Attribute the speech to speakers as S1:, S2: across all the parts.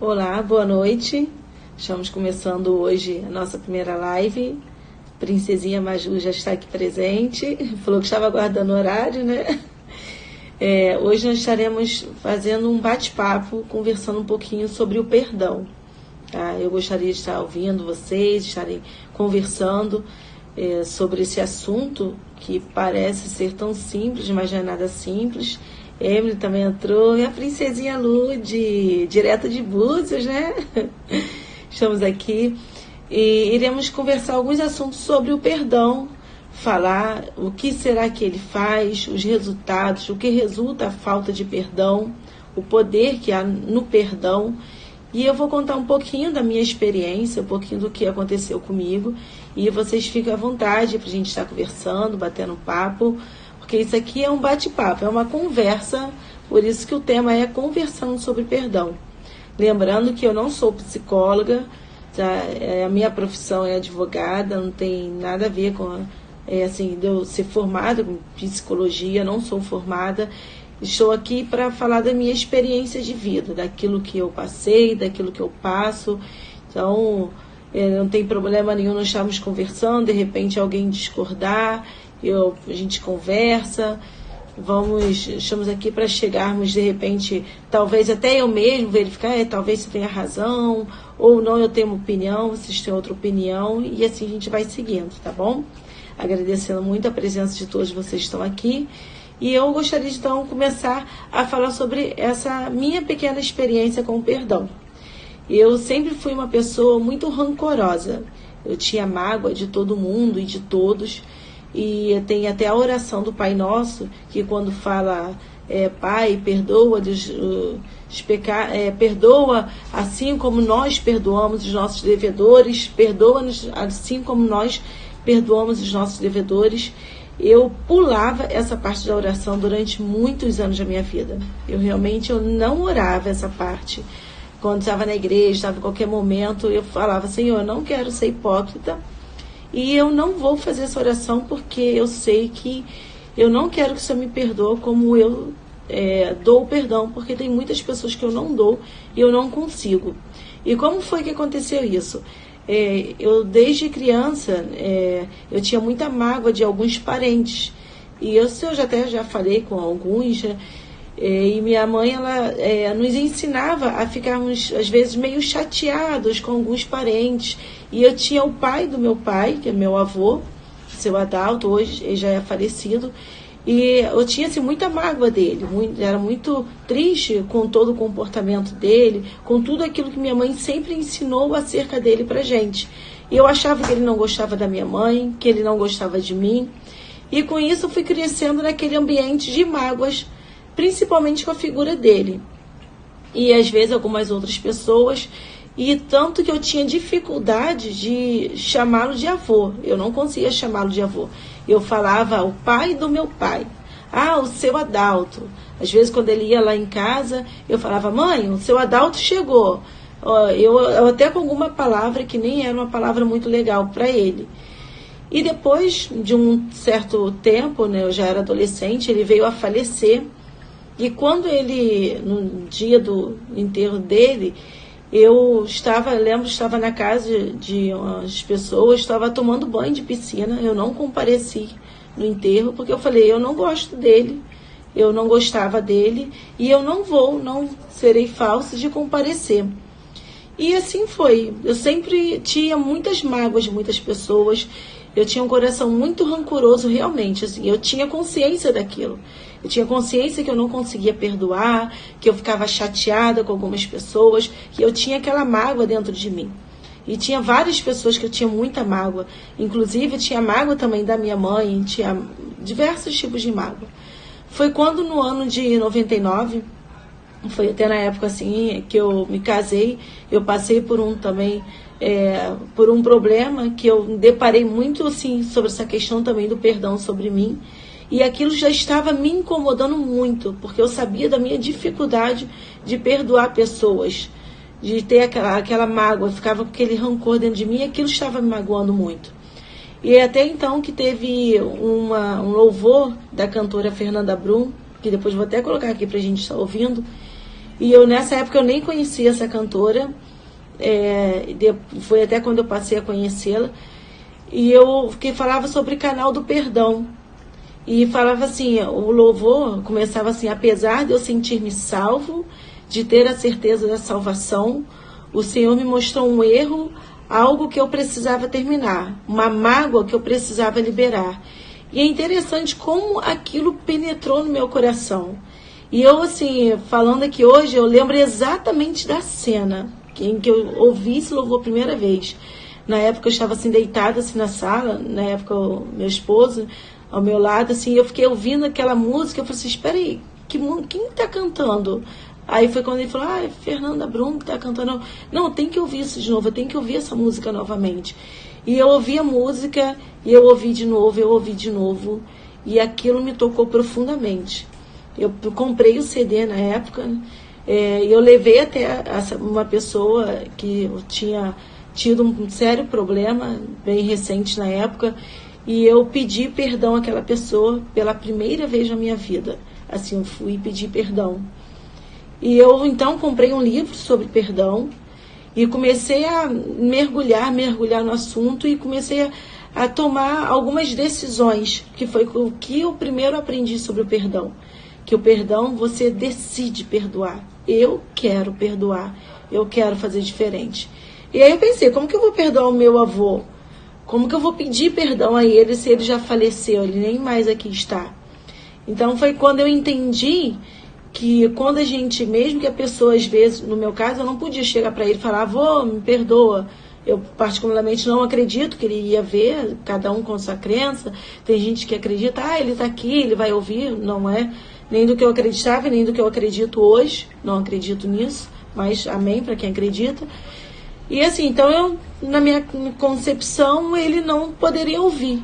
S1: Olá, boa noite. Estamos começando hoje a nossa primeira live. Princesinha Maju já está aqui presente. Falou que estava aguardando o horário, né? Hoje nós estaremos fazendo um bate-papo, conversando um pouquinho sobre o perdão. Tá? Eu gostaria de estar ouvindo vocês, estarem conversando sobre esse assunto que parece ser tão simples, mas não é nada simples. Emily também entrou, e a Princesinha Lude, direto de Búzios, né? Estamos aqui e iremos conversar alguns assuntos sobre o perdão, falar o que será que ele faz, os resultados, o que resulta a falta de perdão, o poder que há no perdão. E eu vou contar um pouquinho da minha experiência, um pouquinho do que aconteceu comigo, e vocês fiquem à vontade para a gente estar conversando, batendo papo, porque isso aqui é um bate-papo, é uma conversa, por isso que o tema é conversando sobre perdão. Lembrando que eu não sou psicóloga, a minha profissão é advogada, não tem nada a ver com de eu ser formada com psicologia, não sou formada. Estou aqui para falar da minha experiência de vida, daquilo que eu passei, daquilo que eu passo. Então, não tem problema nenhum nós estarmos conversando, de repente alguém discordar, a gente conversa, estamos aqui para chegarmos, de repente, talvez até eu mesmo verificar, talvez você tenha razão, ou não, eu tenho uma opinião, vocês têm outra opinião, e assim a gente vai seguindo, tá bom? Agradecendo muito a presença de todos vocês que estão aqui, e eu gostaria de, então, começar a falar sobre essa minha pequena experiência com o perdão. Eu sempre fui uma pessoa muito rancorosa, eu tinha mágoa de todo mundo e de todos. E tem até a oração do Pai Nosso, que quando fala, Pai, perdoa os pecados, perdoa assim como nós perdoamos os nossos devedores, perdoa-nos assim como nós perdoamos os nossos devedores. Eu pulava essa parte da oração durante muitos anos da minha vida. Eu não orava essa parte. Quando estava na igreja, estava em qualquer momento, eu falava, Senhor, eu não quero ser hipócrita, e eu não vou fazer essa oração porque eu sei que eu não quero que o Senhor me perdoe como eu dou o perdão, porque tem muitas pessoas que eu não dou e eu não consigo. E como foi que aconteceu isso? Eu desde criança, eu tinha muita mágoa de alguns parentes. E eu já falei com alguns, e minha mãe ela nos ensinava a ficarmos às vezes meio chateados com alguns parentes. E eu tinha o pai do meu pai, que é meu avô, seu Adalto, hoje ele já é falecido, e eu tinha assim, muita mágoa dele, era muito triste com todo o comportamento dele, com tudo aquilo que minha mãe sempre ensinou acerca dele pra gente. E eu achava que ele não gostava da minha mãe, que ele não gostava de mim, e com isso eu fui crescendo naquele ambiente de mágoas, principalmente com a figura dele. E às vezes algumas outras pessoas, e tanto que eu tinha dificuldade de chamá-lo de avô. Eu não conseguia chamá-lo de avô. Eu falava o pai do meu pai. O seu Adalto. Às vezes quando ele ia lá em casa, eu falava, mãe, o seu Adalto chegou. Eu até com alguma palavra que nem era uma palavra muito legal para ele. E depois de um certo tempo, né, eu já era adolescente, ele veio a falecer. E quando no dia do enterro dele, estava na casa de umas pessoas, estava tomando banho de piscina, eu não compareci no enterro, porque eu falei, eu não gosto dele, eu não gostava dele, e eu não serei falsa de comparecer. E assim foi, eu sempre tinha muitas mágoas de muitas pessoas, eu tinha um coração muito rancoroso realmente, assim, eu tinha consciência daquilo. Eu tinha consciência que eu não conseguia perdoar, que eu ficava chateada com algumas pessoas, que eu tinha aquela mágoa dentro de mim. E tinha várias pessoas que eu tinha muita mágoa. Inclusive, tinha mágoa também da minha mãe, tinha diversos tipos de mágoa. Foi quando no ano de 99, foi até na época assim que eu me casei, eu passei por por um problema que eu me deparei muito assim sobre essa questão também do perdão sobre mim. E aquilo já estava me incomodando muito, porque eu sabia da minha dificuldade de perdoar pessoas, de ter aquela mágoa, ficava com aquele rancor dentro de mim, e aquilo estava me magoando muito. E até então que teve um louvor da cantora Fernanda Brum, que depois vou até colocar aqui para a gente estar ouvindo, E eu, nessa época, eu nem conhecia essa cantora. Foi até quando eu passei a conhecê-la. E que falava sobre canal do perdão. E falava assim, o louvor começava assim: apesar de eu sentir-me salvo, de ter a certeza da salvação, o Senhor me mostrou um erro, algo que eu precisava terminar, uma mágoa que eu precisava liberar. E é interessante como aquilo penetrou no meu coração. E eu, assim, falando aqui hoje, eu lembro exatamente da cena em que eu ouvi esse louvor a primeira vez. Na época eu estava assim, deitada assim, na sala, na época meu esposo ao meu lado, assim, eu fiquei ouvindo aquela música, eu falei assim: espera aí, quem está cantando? Aí foi quando ele falou: Fernanda Brum está cantando. Não, tem que ouvir isso de novo, eu tenho que ouvir essa música novamente. E eu ouvi a música, e eu ouvi de novo, e aquilo me tocou profundamente. Eu comprei o CD na época, e eu levei até uma pessoa que tinha tido um sério problema, bem recente na época, e eu pedi perdão àquela pessoa pela primeira vez na minha vida. Assim, eu fui pedir perdão. E eu, então, comprei um livro sobre perdão e comecei a mergulhar no assunto e comecei a tomar algumas decisões, que foi o que eu primeiro aprendi sobre o perdão. Que o perdão, você decide perdoar. Eu quero perdoar, eu quero fazer diferente. E aí eu pensei: como que eu vou perdoar o meu avô? Como que eu vou pedir perdão a ele se ele já faleceu, ele nem mais aqui está? Então foi quando eu entendi que quando a gente, mesmo que a pessoa, às vezes, no meu caso, eu não podia chegar para ele e falar: avô, me perdoa. Eu particularmente não acredito que ele ia ver, cada um com sua crença. Tem gente que acredita: ele está aqui, ele vai ouvir. Não é nem do que eu acreditava, nem do que eu acredito hoje. Não acredito nisso, mas amém para quem acredita. E assim, então na minha concepção, ele não poderia ouvir.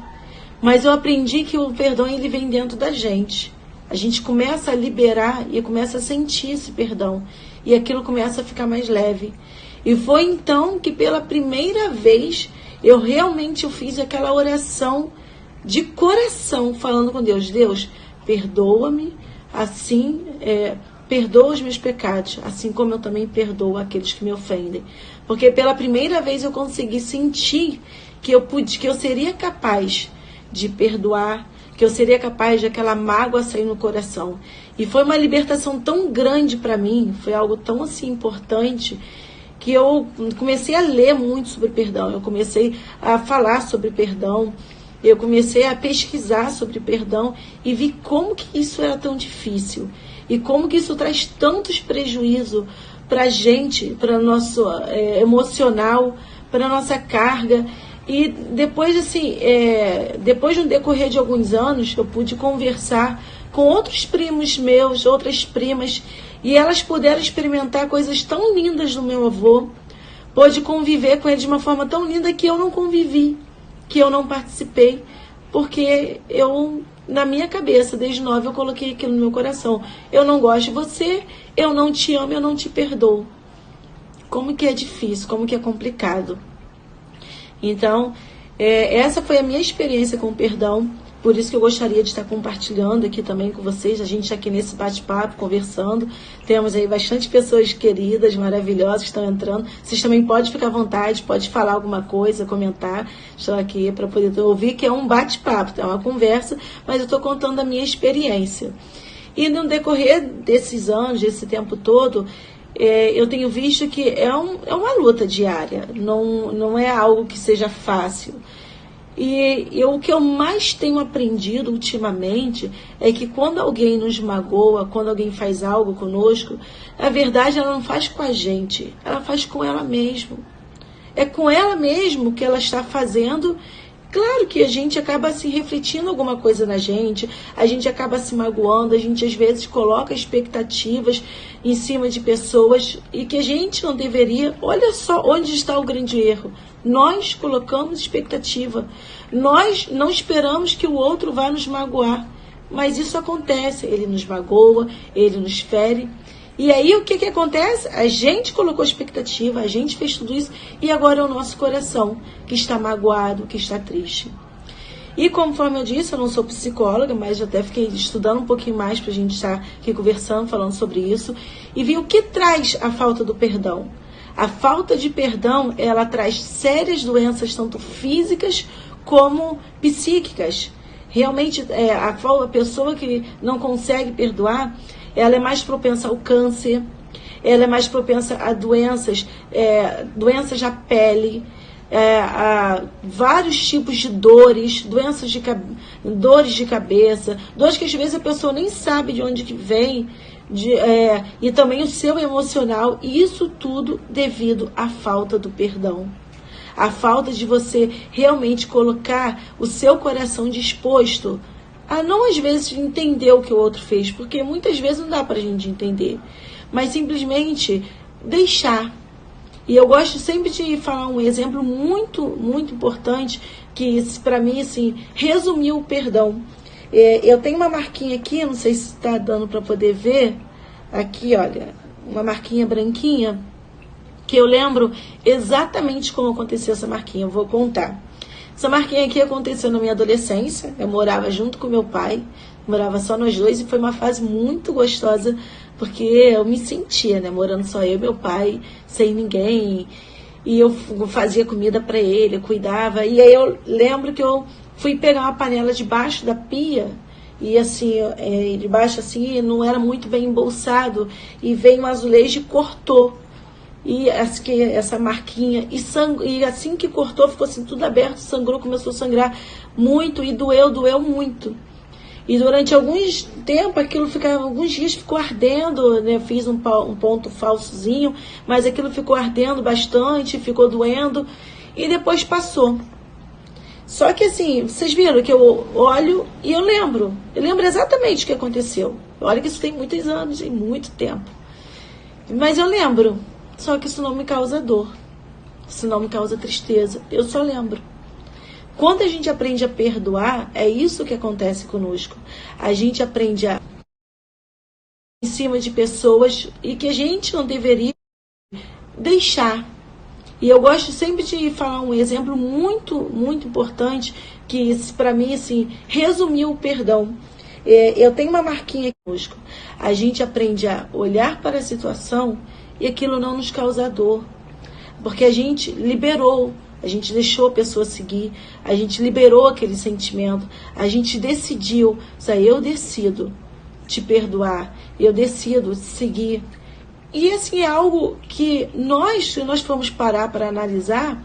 S1: Mas eu aprendi que o perdão, ele vem dentro da gente. A gente começa a liberar e começa a sentir esse perdão. E aquilo começa a ficar mais leve. E foi então que pela primeira vez eu realmente fiz aquela oração de coração, falando com Deus: Deus, perdoa-me, assim, perdoa os meus pecados, assim como eu também perdoo aqueles que me ofendem. Porque pela primeira vez eu consegui sentir que eu seria capaz de perdoar, que eu seria capaz de aquela mágoa sair no coração. E foi uma libertação tão grande para mim, foi algo tão assim importante, que eu comecei a ler muito sobre perdão, eu comecei a falar sobre perdão, eu comecei a pesquisar sobre perdão e vi como que isso era tão difícil e como que isso traz tantos prejuízos para a gente, para o nosso emocional, para a nossa carga. E depois, assim, depois de um decorrer de alguns anos, eu pude conversar com outros primos meus, outras primas, e elas puderam experimentar coisas tão lindas do meu avô, pude conviver com ele de uma forma tão linda que eu não convivi, que eu não participei, porque eu, na minha cabeça, desde nova, eu coloquei aquilo no meu coração: eu não gosto de você, eu não te amo, eu não te perdoo. Como que é difícil, como que é complicado. Então, essa foi a minha experiência com o perdão. Por isso que eu gostaria de estar compartilhando aqui também com vocês. A gente aqui nesse bate-papo, conversando. Temos aí bastante pessoas queridas, maravilhosas que estão entrando. Vocês também podem ficar à vontade, pode falar alguma coisa, comentar. Estou aqui para poder ouvir, que é um bate-papo, é uma conversa, mas eu estou contando a minha experiência. E no decorrer desses anos, desse tempo todo, eu tenho visto que é uma luta diária, não é algo que seja fácil. E o que eu mais tenho aprendido ultimamente é que quando alguém nos magoa, quando alguém faz algo conosco, a verdade ela não faz com a gente, ela faz com ela mesma. É com ela mesma que ela está fazendo. Claro que a gente acaba se refletindo alguma coisa na gente, a gente acaba se magoando, a gente às vezes coloca expectativas em cima de pessoas e que a gente não deveria. Olha só onde está o grande erro. Nós colocamos expectativa, nós não esperamos que o outro vá nos magoar, mas isso acontece, ele nos magoa, ele nos fere. E aí o que acontece? A gente colocou expectativa, a gente fez tudo isso e agora é o nosso coração que está magoado, que está triste. E conforme eu disse, eu não sou psicóloga, mas eu até fiquei estudando um pouquinho mais para a gente estar aqui conversando, falando sobre isso, e vi o que traz a falta do perdão. A falta de perdão, ela traz sérias doenças, tanto físicas como psíquicas. Realmente, a pessoa que não consegue perdoar, ela é mais propensa ao câncer, ela é mais propensa a doenças da pele, a vários tipos de dores, dores de cabeça, dores que às vezes a pessoa nem sabe de onde que vem, e também o seu emocional, e isso tudo devido à falta do perdão. A falta de você realmente colocar o seu coração disposto a não às vezes entender o que o outro fez, porque muitas vezes não dá pra gente entender, mas simplesmente deixar. E eu gosto sempre de falar um exemplo muito, muito importante, que para mim, assim, resumiu o perdão. Eu tenho uma marquinha aqui, não sei se está dando para poder ver, aqui, olha, uma marquinha branquinha, que eu lembro exatamente como aconteceu essa marquinha, eu vou contar. Essa marquinha aqui aconteceu na minha adolescência, eu morava junto com meu pai, morava só nós dois, e foi uma fase muito gostosa, porque eu me sentia, né, morando só eu e meu pai, sem ninguém, e eu fazia comida para ele, eu cuidava, e aí eu lembro que eu fui pegar uma panela debaixo da pia, e assim, debaixo assim, não era muito bem embolsado, e veio um azulejo e cortou. E essa marquinha, e assim que cortou, ficou assim tudo aberto, sangrou, começou a sangrar muito, e doeu muito. E durante alguns alguns dias ficou ardendo, né? Fiz um ponto falsozinho, mas aquilo ficou ardendo bastante, ficou doendo, e depois passou. Só que assim, vocês viram que eu olho e eu lembro exatamente o que aconteceu. Olha que isso tem muitos anos e muito tempo. Mas eu lembro. Só que isso não me causa dor, isso não me causa tristeza, eu só lembro. Quando a gente aprende a perdoar, é isso que acontece conosco. A gente aprende a em cima de pessoas e que a gente não deveria deixar. E eu gosto sempre de falar um exemplo muito, muito importante, que para mim, assim, resumiu o perdão. Eu tenho uma marquinha aqui conosco. A gente aprende a olhar para a situação e aquilo não nos causa dor, porque a gente liberou, a gente deixou a pessoa seguir, a gente liberou aquele sentimento, a gente decidiu, eu decido te perdoar, eu decido seguir. E assim, é algo que se nós formos parar para analisar,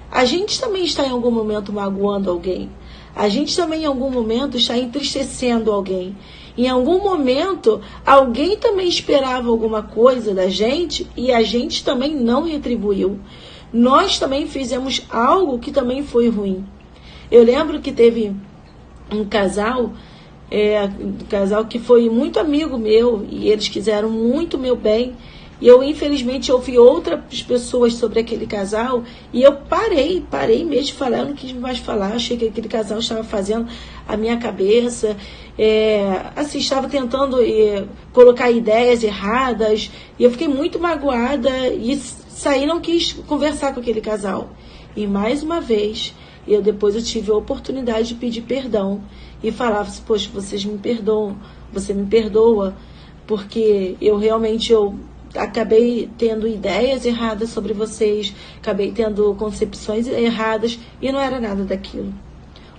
S1: a gente também está em algum momento magoando alguém, a gente também em algum momento está entristecendo alguém. Em algum momento, alguém também esperava alguma coisa da gente e a gente também não retribuiu. Nós também fizemos algo que também foi ruim. Eu lembro que teve um casal que foi muito amigo meu e eles quiseram muito meu bem. E eu, infelizmente, ouvi outras pessoas sobre aquele casal e eu parei mesmo de falar, eu não quis mais falar, achei que aquele casal estava fazendo a minha cabeça, estava tentando colocar ideias erradas, e eu fiquei muito magoada e saí, não quis conversar com aquele casal. E mais uma vez, depois eu tive a oportunidade de pedir perdão e falava assim, poxa, vocês me perdoam, você me perdoa, porque eu acabei tendo ideias erradas sobre vocês, acabei tendo concepções erradas e não era nada daquilo.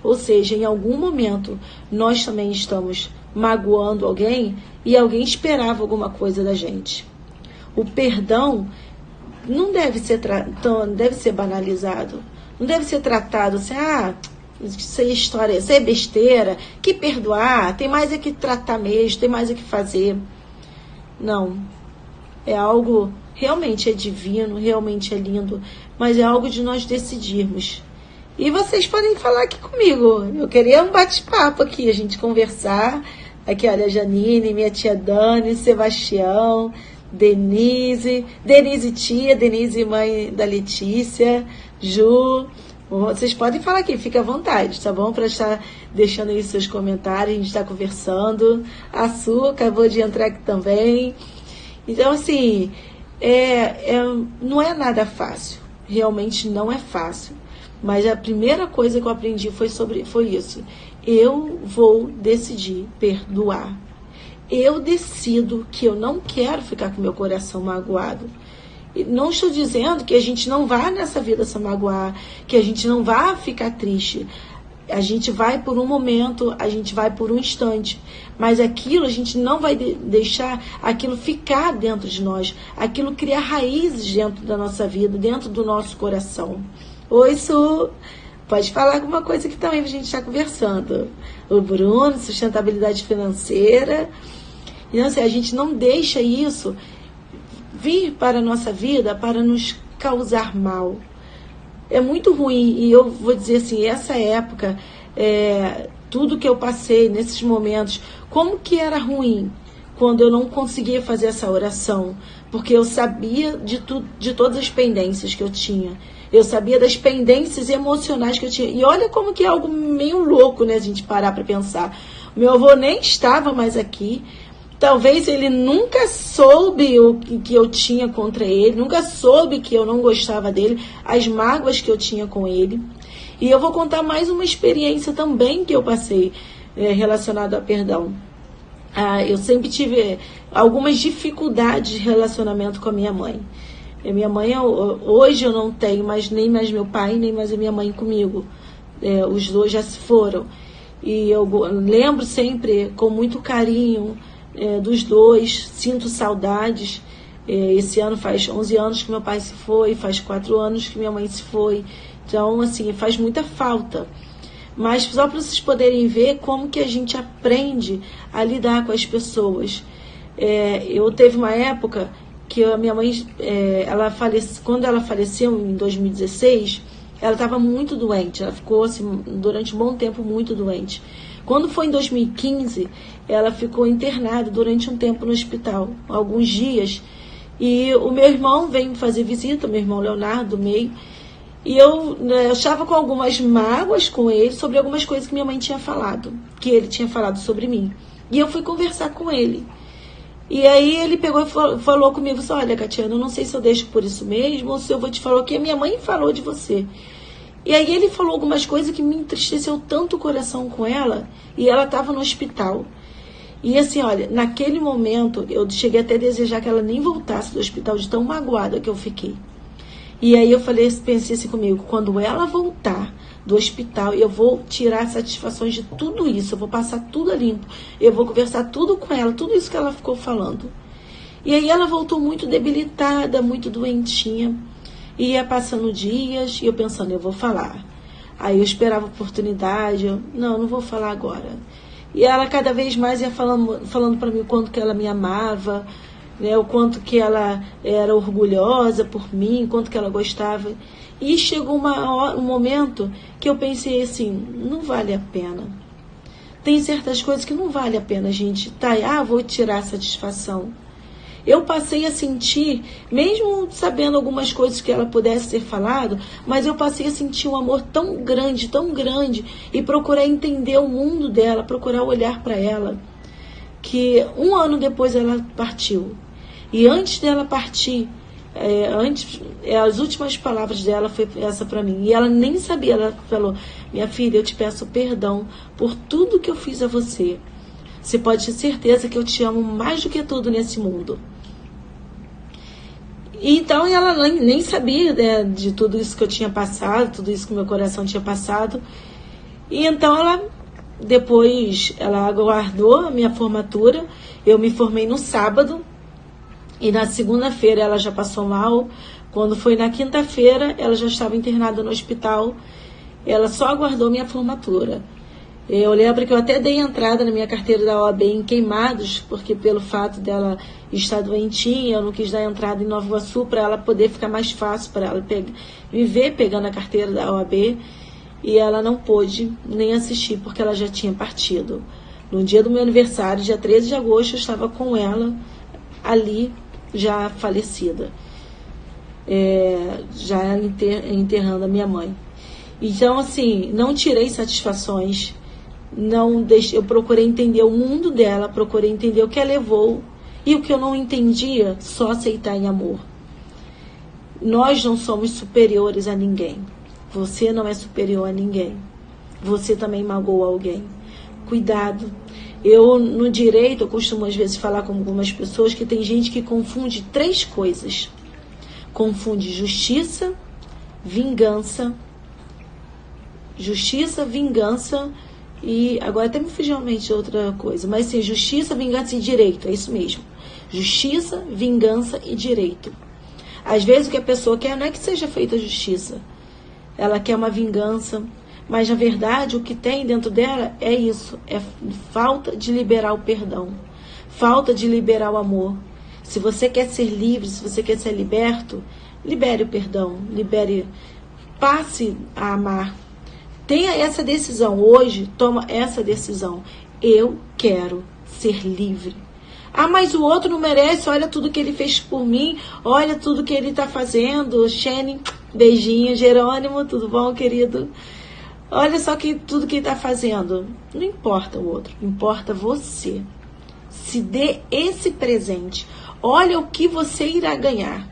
S1: Ou seja, em algum momento nós também estamos magoando alguém e alguém esperava alguma coisa da gente. O perdão não deve ser banalizado, não deve ser tratado assim, isso é história, isso é besteira, que perdoar, tem mais é que tratar mesmo, tem mais é que fazer. Não. É algo, realmente é divino, realmente é lindo, mas é algo de nós decidirmos. E vocês podem falar aqui comigo. Eu queria um bate-papo aqui, a gente conversar. Aqui, olha, a Janine, minha tia Dani, Sebastião, Denise tia, Denise mãe da Letícia, Ju. Vocês podem falar aqui, fica à vontade, tá bom? Para estar deixando aí seus comentários, a gente está conversando. A Su acabou de entrar aqui também. Então, assim, não é nada fácil, realmente não é fácil, Mas a primeira coisa que eu aprendi foi isso. Eu vou decidir perdoar. Eu decido que eu não quero ficar com meu coração magoado. E não estou dizendo que a gente não vá nessa vida se magoar, que a gente não vá ficar triste. A gente vai por um momento, a gente vai por um instante. Mas aquilo, a gente não vai deixar aquilo ficar dentro de nós. Aquilo criar raízes dentro da nossa vida, dentro do nosso coração. Oi, Su! Pode falar alguma coisa que também a gente está conversando. O Bruno, sustentabilidade financeira. Então, assim, a gente não deixa isso vir para a nossa vida para nos causar mal. É muito ruim, e eu vou dizer assim, essa época, tudo que eu passei nesses momentos, como que era ruim quando eu não conseguia fazer essa oração, porque eu sabia de todas as pendências que eu tinha, eu sabia das pendências emocionais que eu tinha, e olha como que é algo meio louco, né, a gente parar para pensar. O meu avô nem estava mais aqui, talvez ele nunca soube o que eu tinha contra ele, nunca soube que eu não gostava dele, as mágoas que eu tinha com ele. E eu vou contar mais uma experiência também que eu passei relacionada a perdão. Eu sempre tive algumas dificuldades de relacionamento com a minha mãe. A minha mãe, hoje eu não tenho nem mais meu pai, nem mais a minha mãe comigo. Os dois já se foram. E eu lembro sempre com muito carinho dos dois, sinto saudades. Esse ano faz 11 anos que meu pai se foi, faz 4 anos que minha mãe se foi. Então, assim, faz muita falta. Mas só para vocês poderem ver como que a gente aprende a lidar com as pessoas. Eu teve uma época que a minha mãe, quando ela faleceu em 2016, ela estava muito doente. Ela ficou assim, durante um bom tempo muito doente. Quando foi em 2015, ela ficou internada durante um tempo no hospital, alguns dias. E o meu irmão veio me fazer visita, meu irmão Leonardo, do meio. E eu estava com algumas mágoas com ele sobre algumas coisas que minha mãe tinha falado, que ele tinha falado sobre mim. E eu fui conversar com ele. E aí ele pegou e falou comigo, assim, olha, Catiana, eu não sei se eu deixo por isso mesmo ou se eu vou te falar o que a minha mãe falou de você. E aí ele falou algumas coisas que me entristeceu tanto o coração com ela, e ela estava no hospital. E assim, olha, naquele momento eu cheguei até a desejar que ela nem voltasse do hospital de tão magoada que eu fiquei. E aí eu pensei assim comigo, quando ela voltar do hospital, eu vou tirar satisfações de tudo isso, eu vou passar tudo a limpo, eu vou conversar tudo com ela, tudo isso que ela ficou falando. E aí ela voltou muito debilitada, muito doentinha. E ia passando dias e eu pensando, eu vou falar. Aí eu esperava oportunidade, não vou falar agora. E ela cada vez mais ia falando para mim o quanto que ela me amava, né, o quanto que ela era orgulhosa por mim, o quanto que ela gostava. E chegou um momento que eu pensei assim, não vale a pena. Tem certas coisas que não vale a pena a gente vou tirar satisfação. Eu passei a sentir, mesmo sabendo algumas coisas que ela pudesse ter falado, mas eu passei a sentir um amor tão grande, e procurar entender o mundo dela, procurar olhar para ela, que 1 ano depois ela partiu. E antes dela partir, as últimas palavras dela foi essa para mim. E ela nem sabia, ela falou, minha filha, eu te peço perdão por tudo que eu fiz a você. Você pode ter certeza que eu te amo mais do que tudo nesse mundo. Então ela nem sabia, né, de tudo isso que eu tinha passado, tudo isso que meu coração tinha passado. E então depois ela aguardou a minha formatura. Eu me formei no sábado e na segunda-feira ela já passou mal. Quando foi na quinta-feira ela já estava internada no hospital. Ela só aguardou minha formatura. Eu lembro que eu até dei entrada na minha carteira da OAB em Queimados, porque pelo fato dela estar doentinha, eu não quis dar entrada em Nova Iguaçu para ela poder ficar mais fácil para ela me ver pegando a carteira da OAB. E ela não pôde nem assistir, porque ela já tinha partido. No dia do meu aniversário, dia 13 de agosto, eu estava com ela ali, já falecida. Já enterrando a minha mãe. Então, assim, não tirei satisfações. Eu procurei entender o mundo dela, procurei entender o que ela levou, e o que eu não entendia, só aceitar em amor. Nós não somos superiores a ninguém. Você não é superior a ninguém. Você também magoou alguém. Cuidado. Eu, no direito, eu costumo às vezes falar com algumas pessoas que tem gente que confunde 3 coisas. Confunde justiça, vingança. Justiça, vingança e... Agora até me fugiu a mente de outra coisa. Mas sim, justiça, vingança e direito. É isso mesmo. Justiça, vingança e direito. Às vezes o que a pessoa quer não é que seja feita justiça. Ela quer uma vingança. Mas, na verdade, o que tem dentro dela é isso. É falta de liberar o perdão. Falta de liberar o amor. Se você quer ser livre, se você quer ser liberto, libere o perdão. Passe a amar. Tenha essa decisão. Hoje, toma essa decisão. Eu quero ser livre. Ah, mas o outro não merece. Olha tudo que ele fez por mim. Olha tudo que ele está fazendo. Shane, beijinho. Jerônimo, tudo bom, querido? Olha só tudo que ele está fazendo. Não importa o outro, importa você. Se dê esse presente. Olha o que você irá ganhar.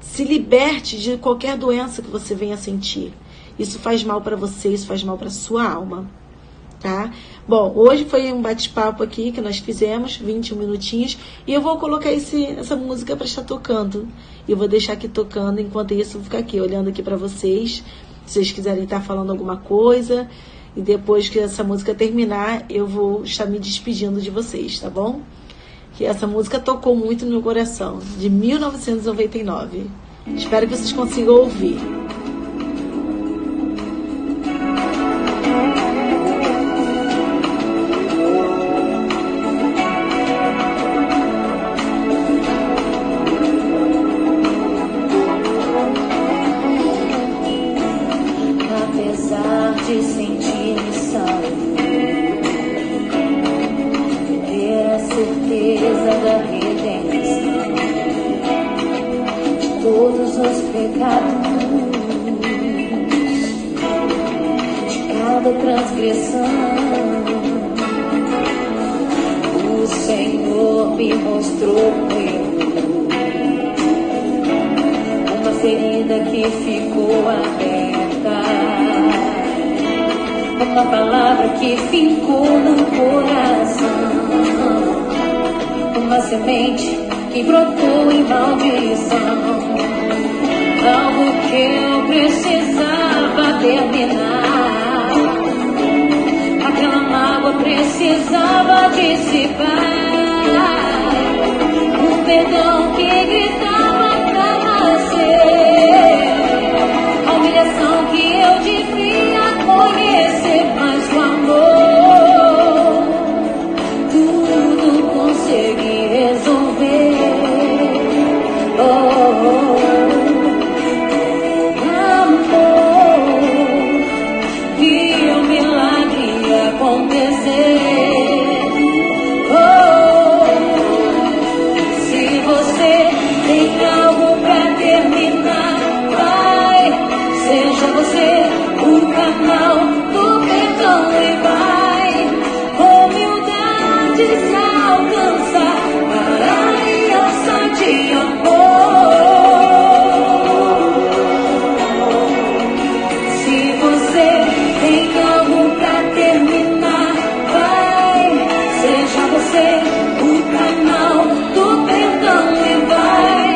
S1: Se liberte de qualquer doença que você venha sentir. Isso faz mal para você, isso faz mal para sua alma. Tá? Bom, hoje foi um bate-papo aqui que nós fizemos, 21 minutinhos. E eu vou colocar essa música para estar tocando. Eu vou deixar aqui tocando, enquanto isso eu vou ficar aqui, olhando aqui para vocês. Se vocês quiserem estar falando alguma coisa. E depois que essa música terminar, eu vou estar me despedindo de vocês, tá bom? Que essa música tocou muito no meu coração, de 1999. Espero que vocês consigam ouvir.
S2: De sentir-me salvo, ter a certeza da redenção de todos os pecados, de cada transgressão. O Senhor me mostrou uma ferida que ficou aberta, uma palavra que fincou no coração, uma semente que brotou em maldição, algo que eu precisava terminar, aquela mágoa precisava dissipar, um perdão que gritava pra nascer, a humilhação que eu devia conhecer, mas o amor tudo consegui resolver. Amor, vi o milagre acontecer. Se você tem algo pra terminar, vai, seja você o canal do perdão e vai com humildade se alcançar a aliança de amor. Se você tem algo pra terminar, vai, seja você o canal do perdão e vai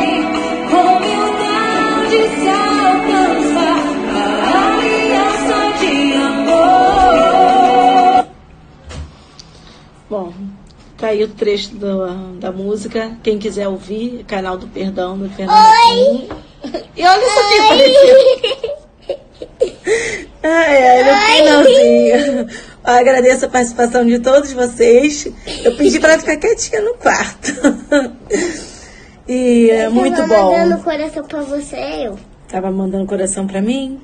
S2: com humildade se alcançar a aliança de amor.
S1: Bom, tá aí o trecho da música. Quem quiser ouvir, canal do Perdão, do Fernando. Oi! E olha só quem apareceu. Ai, no finalzinho. Agradeço a participação de todos vocês. Eu pedi para ficar quietinha no quarto. E é muito bom.
S3: Tava mandando coração pra você, eu.
S1: Tava mandando coração para mim?